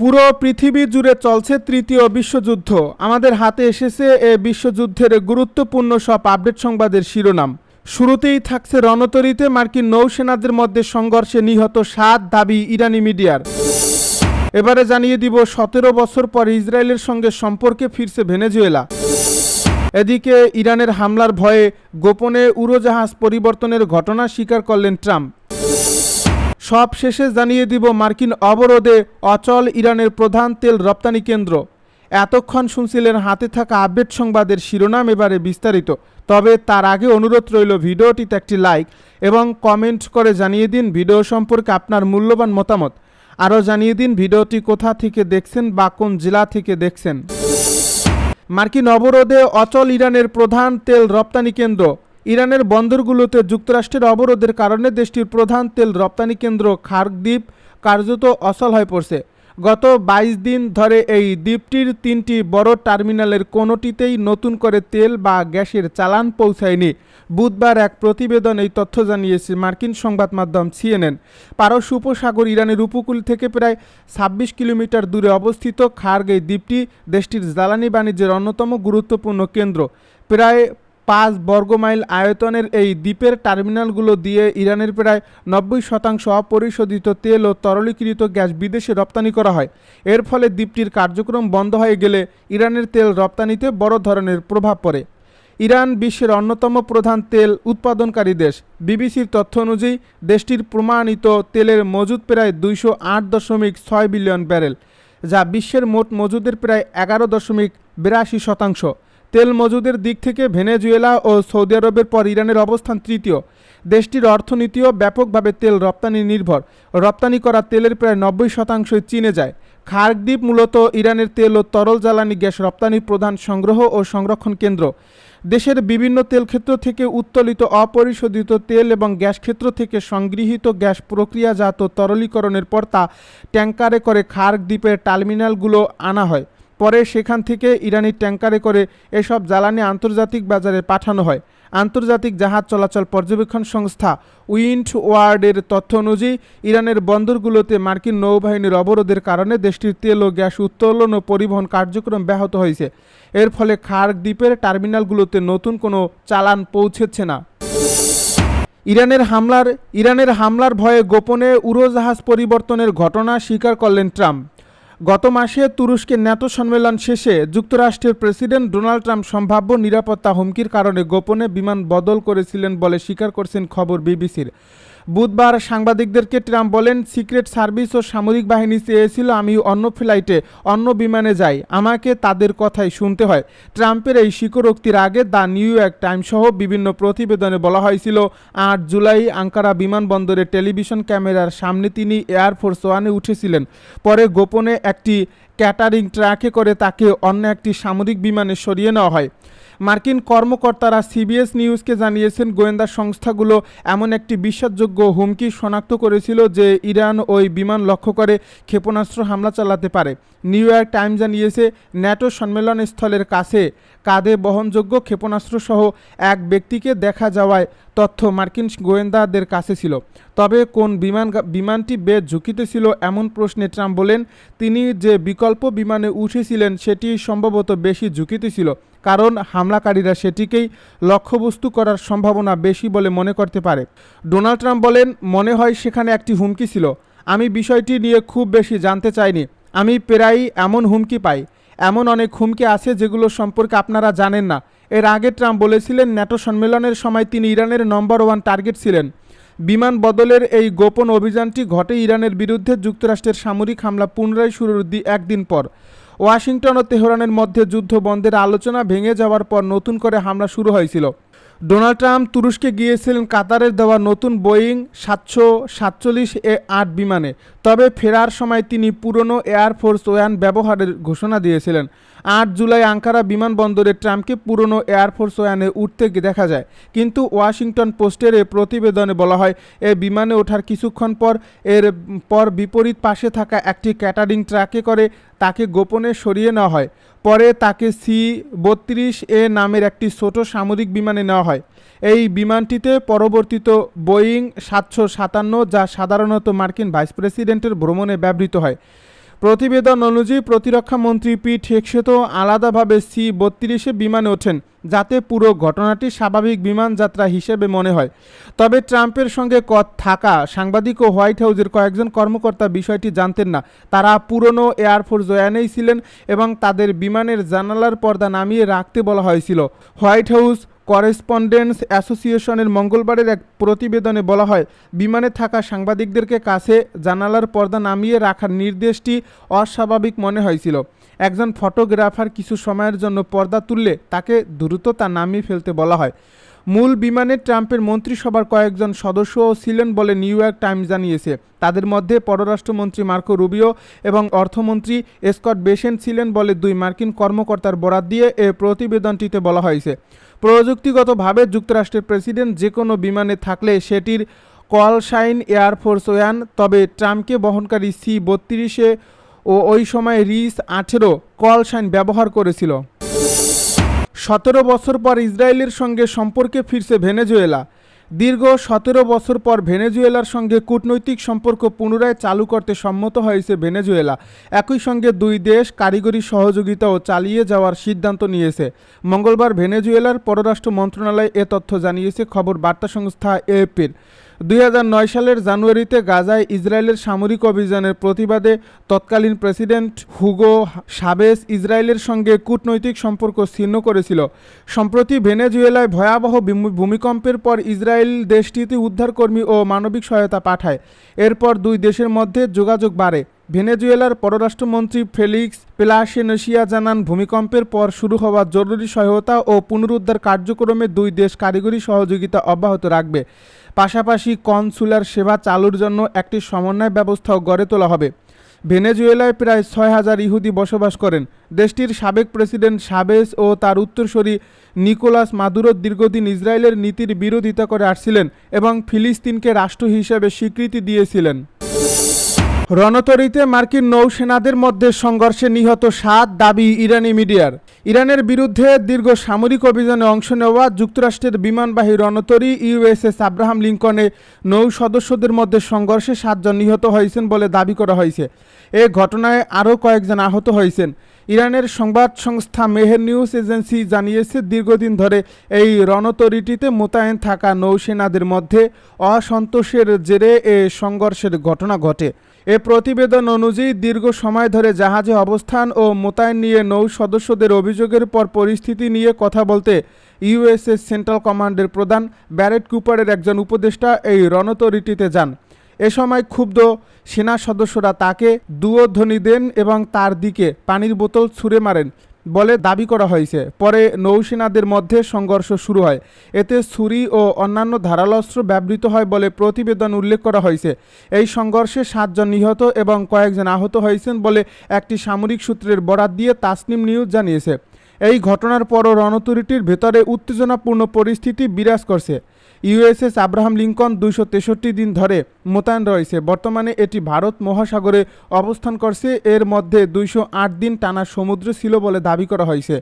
পুরো পৃথিবী জুড়ে চলছে তৃতীয় বিশ্বযুদ্ধ। আমাদের হাতে এসেছে এ বিশ্বযুদ্ধের গুরুত্বপূর্ণ সব আপডেট সংবাদের শিরোনাম। শুরুতেই থাকছে রণতরীতে মার্কিন নৌসেনাদের মধ্যে সংঘর্ষে নিহত 7 দাবি ইরানি মিডিয়ার। এবারে জানিয়ে দিব 17 বছর পর ইসরায়েলের সঙ্গে সম্পর্কে ফিরছে ভেনেজুয়েলা। এদিকে ইরানের হামলার ভয়ে গোপনে উড়োজাহাজ পরিবর্তনের ঘটনা স্বীকার করলেন ট্রাম্প। সব শেষে জানিয়ে দিব মার্কিন অবরোধে অচল ইরানের প্রধান তেল রপ্তানি কেন্দ্র। এতক্ষণ শুনছিলেন হাতে থাকা আপডেট সংবাদের শিরোনাম, এবারে বিস্তারিত। তবে তার আগে অনুরোধ রইল ভিডিওটিতে একটি লাইক এবং কমেন্ট করে জানিয়ে দিন ভিডিও সম্পর্কে আপনার মূল্যবান মতামত। আরও জানিয়ে দিন ভিডিওটি কোথা থেকে দেখছেন বা কোন জেলা থেকে দেখছেন। মার্কিন অবরোধে অচল ইরানের প্রধান তেল রপ্তানি কেন্দ্র। ইরানের বন্দরগুলোতে যুক্তরাষ্ট্রের অবরোধের কারণে দেশটির প্রধান তেল রপ্তানি কেন্দ্র খার্ক দ্বীপ কার্যত অচল হয়ে পড়ছে। গত 22 দিন ধরে এই দ্বীপটির 3টি বড় টার্মিনালের কোনোটিতেই নতুন করে তেল বা গ্যাসের চালান পৌঁছায়নি। বুধবার এক প্রতিবেদন এই তথ্য জানিয়েছে মার্কিন সংবাদ মাধ্যম সিএনএন। পারস্য উপসাগর ইরানের উপকূল থেকে প্রায় 26 কিলোমিটার দূরে অবস্থিত খার্গ এই দ্বীপটি দেশটির জ্বালানি বাণিজ্যের অন্যতম গুরুত্বপূর্ণ কেন্দ্র। প্রায় 5 বর্গমাইল আয়তনের এই দ্বীপের টার্মিনালগুলো দিয়ে ইরানের প্রায় 90% অপরিশোধিত তেল ও তরলীকৃত গ্যাস বিদেশে রপ্তানি করা হয়। এর ফলে দ্বীপটির কার্যক্রম বন্ধ হয়ে গেলে ইরানের তেল রপ্তানিতে বড় ধরনের প্রভাব পড়ে। ইরান বিশ্বের অন্যতম প্রধান তেল উৎপাদনকারী দেশ। বিবিসির তথ্য অনুযায়ী দেশটির প্রমাণিত তেলের মজুদ প্রায় 208.6 বিলিয়ন ব্যারেল, যা বিশ্বের মোট মজুদের প্রায় 11.82%। তেল মজুদের দিক থেকে ভেনেজুয়েলা ও সৌদি আরবের পর ইরানের অবস্থান তৃতীয়। দেশটির অর্থনীতিও ব্যাপকভাবে তেল রপ্তানি নির্ভর। রপ্তানি করা তেলের প্রায় 90% চীনে যায়। খার্ক দ্বীপ মূলত ইরানের তেল ও তরল জ্বালানি গ্যাস রপ্তানির প্রধান সংগ্রহ ও সংরক্ষণ কেন্দ্র। দেশের বিভিন্ন তেল ক্ষেত্র থেকে উত্তোলিত অপরিশোধিত তেল এবং গ্যাস ক্ষেত্র থেকে সংগৃহীত গ্যাস প্রক্রিয়াজাত তরলীকরণের পর তা ট্যাঙ্কারে করে খার্ক দ্বীপের টার্মিনালগুলো আনা হয়। পরে সেখান থেকে ইরানি ট্যাঙ্কারে করে এসব জ্বালানি আন্তর্জাতিক বাজারে পাঠানো হয়। আন্তর্জাতিক জাহাজ চলাচল পর্যবেক্ষণ সংস্থা উইন্ড ওয়ার্ডের তথ্য অনুযায়ী ইরানের বন্দরগুলোতে মার্কিন নৌবাহিনীর অবরোধের কারণে দেশটির তেল ও গ্যাস উত্তোলন ও পরিবহন কার্যক্রম ব্যাহত হয়েছে। এর ফলে খার্ক দ্বীপের টার্মিনালগুলোতে নতুন কোনো চালান পৌঁছেছে না। ইরানের হামলার ভয়ে গোপনে উড়োজাহাজ পরিবর্তনের ঘটনা স্বীকার করলেন ট্রাম্প। গত মাসে তুরস্কের ন্যাটো সম্মেলন শেষে যুক্তরাষ্ট্রের প্রেসিডেন্ট ডোনাল্ড ট্রাম্প সম্ভাব্য নিরাপত্তা হুমকির কারণে গোপনে বিমান বদল করেছিলেন বলে স্বীকার করেছেন খবর বিবিসির। বুধবার সাংবাদিকদেরকে ট্রাম্প বলেন, সিক্রেট সার্ভিস ও সামরিক বাহিনী চেয়েছিল আমি অন্য ফ্লাইটে অন্য বিমানে যাই, আমাকে তাদের কথাই শুনতে হয়। ট্রাম্পের এই স্বীকারোক্তির আগে দ্য নিউ ইয়র্ক টাইমস সহ বিভিন্ন প্রতিবেদনে বলা হয়েছিল 8 জুলাই আঙ্কারা বিমানবন্দরে টেলিভিশন ক্যামেরার সামনে তিনি এয়ারফোর্স ওয়ানে উঠেছিলেন। পরে গোপনে একটি ক্যাটারিং ট্রাকে করে তাকে অন্য একটি সামরিক বিমানে সরিয়ে নেওয়া হয়। মার্কিন কর্মকর্তারা সিবিএস নিউজকে জানিয়েছেন, গোয়েন্দা সংস্থাগুলো এমন একটি বিশ্বাসযোগ্য হুমকি শনাক্ত করেছিল যে ইরান ওই বিমান লক্ষ্য করে ক্ষেপণাস্ত্র হামলা চালাতে পারে। নিউ ইয়র্ক টাইমস জানিয়েছে, ন্যাটো সম্মেলন স্থলের কাছে কাঁধে বহনযোগ্য ক্ষেপণাস্ত্র সহ এক ব্যক্তিকে দেখা যাওয়ায় তথ্য মার্কিন গোয়েন্দাদের কাছে ছিল। তবে কোন বিমানটি বেশ ঝুঁকিতে ছিল এমন প্রশ্নে ট্রাম্প বলেন, তিনি যে বিকল্প বিমানে উঠেছিলেন সেটি সম্ভবত বেশি ঝুঁকিতে ছিল, কারণ হামলাকারীরা সেটিকেই লক্ষ্যবস্তু করার সম্ভাবনা বেশি বলে মনে করতে পারে। ডোনাল্ড ট্রাম্প বলেন, মনে হয় সেখানে একটি হুমকি ছিল। আমি বিষয়টি নিয়ে খুব বেশি জানতে চাইনি। আমি প্রায়ই এমন হুমকি পাই। এমন অনেক হুমকি আছে যেগুলো সম্পর্কে আপনারা জানেন না। এর আগে ট্রাম্প বলেছিলেন ন্যাটো সম্মেলনের সময় তিনি ইরানের নম্বর 1 টার্গেট ছিলেন। বিমান বদলের এই গোপন অভিযানটি ঘটে ইরানের বিরুদ্ধে যুক্তরাষ্ট্রের সামরিক হামলা পুনরায় শুরুর একদিন পর। ওয়াশিংটন ও তেহরানের মধ্যে যুদ্ধ বন্ধের আলোচনা ভেঙে যাওয়ার পর নতুন করে হামলা শুরু হয়েছিল। ডোনাল্ড ট্রাম্প তুরস্কে গিয়েছিলেন কাতারের দেওয়া নতুন বোয়িং 747-8 বিমানে। তবে ফেরার সময় তিনি পুরনো এয়ারফোর্স ওয়ান ব্যবহারের ঘোষণা দিয়েছিলেন। 8 জুলাই আঙ্কারা বিমানবন্দরে ট্রাম্পকে পুরনো এয়ারফোর্স ওয়ানে উঠতে দেখা যায়, কিন্তু ওয়াশিংটন পোস্টের এ প্রতিবেদনে বলা হয় এ বিমানে ওঠার কিছুক্ষণ পর বিপরীত পাশে থাকা একটি ক্যাটারিং ট্রাকে করে তাকে গোপনে সরিয়ে নেওয়া হয়। পরে তাকে C-32A নামের একটি ছোট সামরিক বিমানে নেওয়া হয়। এই বিমানটিতে পরবর্তীত বোয়িং 757, যা সাধারণত মার্কিন ভাইস প্রেসিডেন্টের ভ্রমণে ব্যবহৃত হয়। প্রতিবেদন অনুযায়ী প্রতিরক্ষা মন্ত্রী পিট হেগসেত আলাদাভাবে C-32 বিমানে ওঠেন, যাতে পুরো ঘটনাটি স্বাভাবিক বিমান যাত্রা হিসেবে মনে হয়। তবে ট্রাম্পের সঙ্গে থাকা সাংবাদিক ও হোয়াইট হাউসের কয়েকজন কর্মকর্তা বিষয়টি জানতেন না। তারা পুরনো এয়ারফোর্স ওয়ানেই ছিলেন এবং তাদের বিমানের জানালার পর্দা নামিয়ে রাখতে বলা হয়েছিল। হোয়াইট হাউস করেসপন্ডেন্টস অ্যাসোসিয়েশনের মঙ্গলবারের এক প্রতিবেদনে বলা হয়, বিমানে থাকা সাংবাদিকদেরকে কাছে জানালার পর্দা নামিয়ে রাখার নির্দেশটি অস্বাভাবিক মনে হয়েছিল। একজন ফটোগ্রাফার কিছু সময়ের জন্য পর্দা তুললে তাকে দ্রুত তা নামিয়ে ফেলতে বলা হয়। মূল বিমানে ট্রাম্পের মন্ত্রিসভার কয়েকজন সদস্যও ছিলেন বলে নিউ ইয়র্ক টাইমস জানিয়েছে। তাদের মধ্যে পররাষ্ট্রমন্ত্রী মার্কো রুবিও এবং অর্থমন্ত্রী স্কট বেসেন্ট ছিলেন বলে দুই মার্কিন কর্মকর্তার বরাত দিয়ে এ প্রতিবেদনটিতে বলা হয়েছে। প্রযুক্তিগতভাবে যুক্তরাষ্ট্রের প্রেসিডেন্ট যে কোনো বিমানে থাকলে সেটির কল সাইন এয়ারফোর্স ওয়ান, তবে ট্রাম্পকে বহনকারী C-32 ও ওই সময় RIS-18 কল সাইন ব্যবহার করেছিল। 17 বছর পর ইসরায়েলের সঙ্গে সম্পর্কে ফিরছে ভেনেজুয়েলা। দীর্ঘ 17 বছর পর ভেনেজুয়েলার সঙ্গে কূটনৈতিক সম্পর্ক পুনরায় চালু করতে সম্মত হয়েছে ভেনেজুয়েলা। একই সঙ্গে দুই দেশ কারিগরি সহযোগিতাও চালিয়ে যাওয়ার সিদ্ধান্ত নিয়েছে। মঙ্গলবার ভেনেজুয়েলার পররাষ্ট্র মন্ত্রণালয় এ তথ্য জানিয়েছে খবর বার্তা সংস্থা AFP-র। 2009 সালের জানুয়ারিতে গাজায় ইসরায়েলের সামরিক অভিযানের প্রতিবাদে তৎকালীন প্রেসিডেন্ট হুগো শাভেজ ইসরায়েলের সঙ্গে কূটনৈতিক সম্পর্ক ছিন্ন করেছিল। সম্প্রতি ভেনেজুয়েলায় ভয়াবহ ভূমিকম্পের পর ইসরায়েল দেশটিতে উদ্ধারকর্মী ও মানবিক সহায়তা পাঠায়। এরপর দুই দেশের মধ্যে যোগাযোগ বাড়ে। ভেনেজুয়েলার পররাষ্ট্রমন্ত্রী ফেলিক্স পেলাসিয়েনসিয়া জানান, ভূমিকম্পের পর শুরু হওয়া জরুরি সহায়তা ও পুনরুদ্ধার কার্যক্রমে দুই দেশ কারিগরি সহযোগিতা অব্যাহত রাখবে। পাশাপাশি কনসুলার সেবা চালুর জন্য একটি সমন্বয় ব্যবস্থাও গড়ে তোলা হবে। ভেনেজুয়েলায় প্রায় 6,000 ইহুদি বসবাস করেন। দেশটির সাবেক প্রেসিডেন্ট শাভেজ ও তার উত্তরসূরি নিকোলাস মাদুরো দীর্ঘদিন ইসরায়েলের নীতির বিরোধিতা করে আসছিলেন এবং ফিলিস্তিনকে রাষ্ট্র হিসেবে স্বীকৃতি দিয়েছিলেন। রণতরীতে মার্কিন নৌসেনাদের মধ্যে সংঘর্ষে নিহত 7 দাবি ইরানি মিডিয়ার। ইরানের বিরুদ্ধে দীর্ঘ সামরিক অভিযানে অংশ নেওয়া যুক্তরাষ্ট্রের বিমানবাহী রণতরী USS আব্রাহাম লিঙ্কনে নৌ সদস্যদের মধ্যে সংঘর্ষে 7 জন নিহত হয়েছেন বলে দাবি করা হয়েছে। এ ঘটনায় আরও কয়েকজন আহত হয়েছেন। ইরানের সংবাদ সংস্থা মেহের নিউজ এজেন্সি জানিয়েছে, দীর্ঘদিন ধরে এই রণতরীটিতে মোতায়েন থাকা নৌসেনাদের মধ্যে অসন্তোষের জেরে এ সংঘর্ষের ঘটনা ঘটে। এ প্রতিবেদন অনুযায়ী দীর্ঘ সময় ধরে জাহাজে অবস্থান ও মোতায়েন নিয়ে নৌ সদস্যদের অভিযোগের পর পরিস্থিতি নিয়ে কথা বলতে USS সেন্ট্রাল কমান্ডের প্রধান ব্যারেট কুপারের একজন উপদেষ্টা এই রণতরীটিতে যান। এ সময় ক্ষুব্ধ সেনা সদস্যরা তাকে দুয়োধ্বনি দেন এবং তার দিকে পানির বোতল ছুঁড়ে মারেন বলে দাবি করা হয়েছে। পরে নৌসেনাদের মধ্যে সংঘর্ষ শুরু হয়। এতে ছুরি ও অন্যান্য ধারালো অস্ত্র ব্যবহৃত হয় বলে প্রতিবেদন উল্লেখ করা হয়েছে। এই সংঘর্ষে 7 জন নিহত এবং কয়েকজন আহত হয়েছেন বলে একটি সামরিক সূত্রের বরাত দিয়ে তাসনিম নিউজ জানিয়েছে। এই ঘটনার পরও রণতরীটির ভেতরে উত্তেজনাপূর্ণ পরিস্থিতি বিরাজ করছে। USS আব্রাহাম লিঙ্কন 263 দিন ধরে মোতায়েন রয়েছে। বর্তমানে এটি ভারত মহাসাগরে অবস্থান করছে। এর মধ্যে 208 দিন টানা সমুদ্র ছিল বলে দাবি করা হয়েছে।